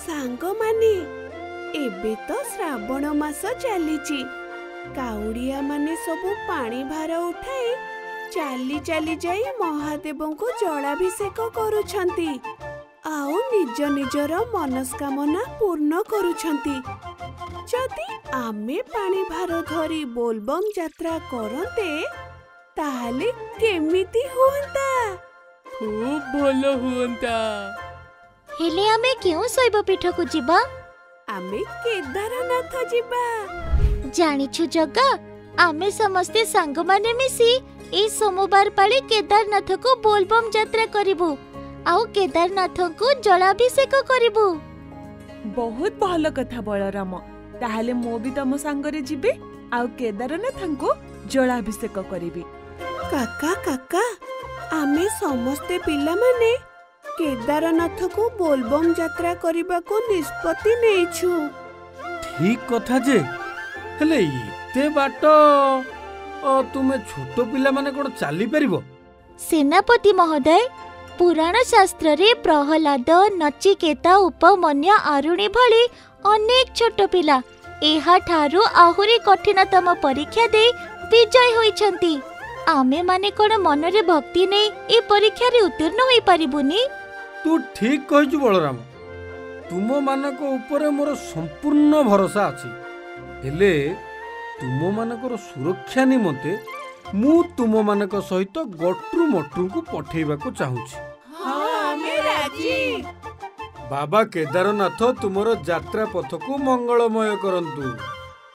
सांग माने एबे तो श्रावण मास चलीची काउड़िया माने सबु पानी भार उठाई चाली चाली जाई महादेव को जलाभिषेक करुछंती आउ निज निजर मनस्कामना पूर्ण करुछंती। जदि आमे पानी भार धरी बोलबम यात्रा करते ताहले केमिति हुअंता? खूब भलो हुअंता। हेले आमे क्यों शैव पीठ को जीवा? आमे केदारनाथ जीवा। जानिछु जग्गा आमे समस्ते सांग माने मिसी ए सोमवार पाले केदारनाथ को बोलबम यात्रा करिबु आउ केदारनाथ को जलाभिषेक करिबु। बहुत भल कथा बलराम। ताहले मो भी तम सांगरे जिबे आउ केदारनाथ को जलाभिषेक करिबी। काका काका आमे समस्ते पिला माने केदारनाथ को बोलबम यात्रा करबा को निष्पत्ति नेइछु। ठीक कथा जे हेले इते बाट तुमे छोटो पिला माने कोन चाली परिबो? सेनापति महोदय पुराण शास्त्र रे प्रहलाद नचिकेता उपमन्या आरुणी भली अनेक छोट पिला एहा ठारू आहुरी कठिनतम परीक्षा दे विजय होइछंती। आमे माने कोन मनरे भक्ति नै ए परीक्षा रे उत्तीर्ण होई परिबुनी? तू ठीक कहिछु बलराम। तुम मानक ऊपर मोर संपूर्ण भरोसा अछि। हेले तुम मानकर सुरक्षा निमंते मु तुम मानक सहित गट्रु मट्रु को पठेइबा को चाहूछि। हाँ आमे राजी। बाबा केदारनाथ तुमरो यात्रा पथ को मंगलमय करंतु।